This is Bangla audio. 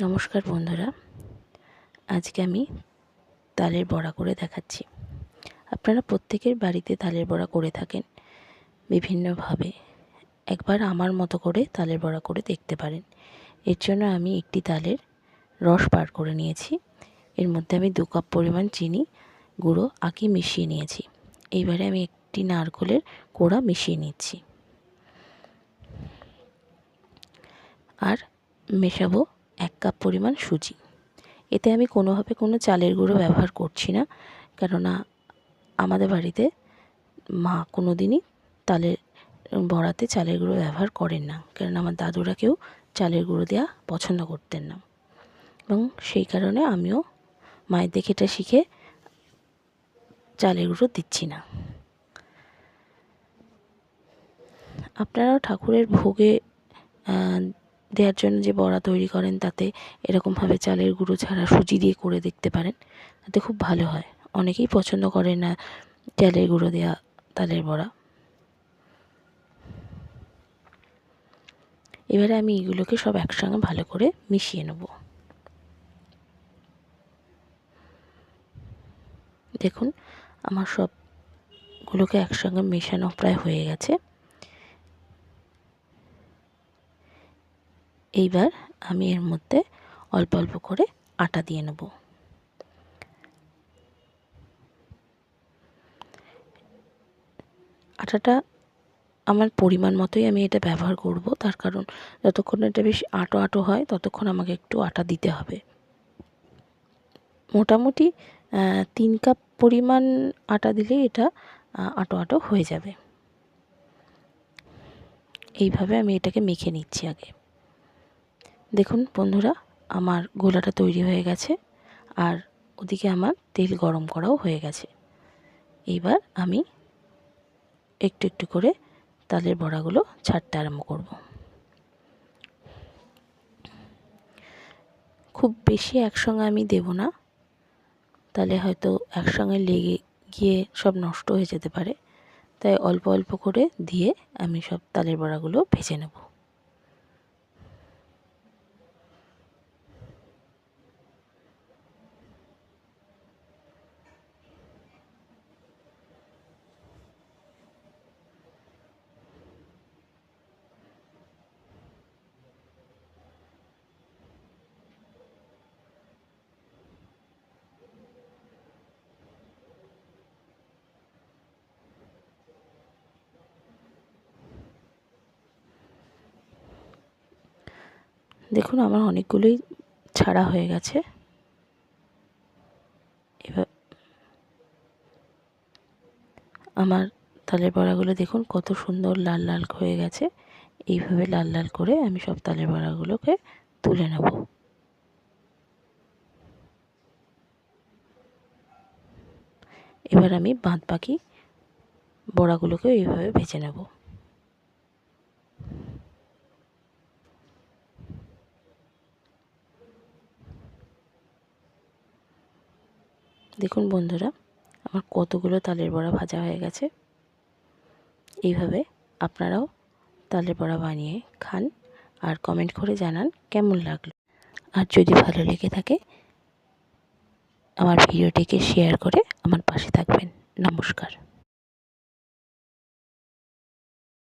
নমস্কার বন্ধুরা, আজকে আমি তালের বড়া করে দেখাচ্ছি। আপনারা প্রত্যেকের বাড়িতে তালের বড়া করে থাকেন বিভিন্নভাবে। একবার আমার মতো করে তালের বড়া করে দেখতে পারেন। এর জন্য আমি একটি তালের রস বার করে নিয়েছি। এর মধ্যে আমি 2 কাপ পরিমাণ চিনি গুঁড়ো আঁকি মিশিয়ে নিয়েছি। এইবারে আমি একটি নারকেলের কোড়া মিশিয়ে নিচ্ছি আর মেশাবো 1 কাপ পরিমাণ সুজি। এতে আমি কোনোভাবে কোনো চালের গুঁড়ো ব্যবহার করছি না, কেননা আমাদের বাড়িতে মা কোনো দিনই তালের বড়াতে চালের গুঁড়ো ব্যবহার করেন না, কারণ আমার দাদুরা কেউ চালের গুঁড়ো দেওয়া পছন্দ করতেন না, এবং সেই কারণে আমিও মায়ের দেখে এটা শিখে চালের গুঁড়ো দিচ্ছি না। আপনারাও ঠাকুরের ভোগে দেওয়ার জন্য যে বড়া তৈরি করেন, তাতে এরকমভাবে চালের গুঁড়ো ছাড়া সুজি দিয়ে করে দেখতে পারেন, তাতে খুব ভালো হয়। অনেকেই পছন্দ করে না চালের গুঁড়ো দেওয়া তালের বড়া। এবারে আমি এগুলোকে সব একসঙ্গে ভালো করে মিশিয়ে নেব। দেখুন, আমার সবগুলোকে একসঙ্গে মেশানো প্রায় হয়ে গেছে। এইবার আমি এর মধ্যে অল্প অল্প করে আটা দিয়ে নেব। আটাটা আমার পরিমাণ মতোই আমি এটা ব্যবহার করব, তার কারণ যতক্ষণ এটা বেশ আটো আটো হয় ততক্ষণ আমাকে একটু আটা দিতে হবে। মোটামুটি 3 কাপ পরিমাণ আটা দিলে এটা আটো আটো হয়ে যাবে। এইভাবে আমি এটাকে মেখে নিচ্ছি আগে। দেখুন বন্ধুরা, আমার গোলাটা তৈরি হয়ে গেছে আর ওদিকে আমার তেল গরম করাও হয়ে গেছে। এইবার আমি একটু একটু করে তালের বড়াগুলো ছাড়তে আরম্ভ করব। খুব বেশি একসঙ্গে আমি দেব না, তাহলে হয়তো একসঙ্গে লেগে গিয়ে সব নষ্ট হয়ে যেতে পারে। তাই অল্প অল্প করে দিয়ে আমি সব তালের বড়াগুলো ভেজে নেব। দেখুন, আমার অনেকগুলোই ছাড়া হয়ে গেছে। এবার আমার তালের বড়াগুলো দেখুন কত সুন্দর লাল লাল হয়ে গেছে। এইভাবে লাল লাল করে আমি সব তালের বড়াগুলোকে তুলে নেব। এবার আমি বাদবাকি বড়াগুলোকে এইভাবে ভেজে নেব। দেখুন বন্ধুরা, আমার কতগুলো তালের বড়া ভাজা হয়ে গেছে। এইভাবে আপনারাও তালের বড়া বানিয়ে খান আর কমেন্ট করে জানান কেমন লাগলো। আর যদি ভালো লেগে থাকে আমার ভিডিওটিকে শেয়ার করে আমার পাশে থাকবেন। নমস্কার।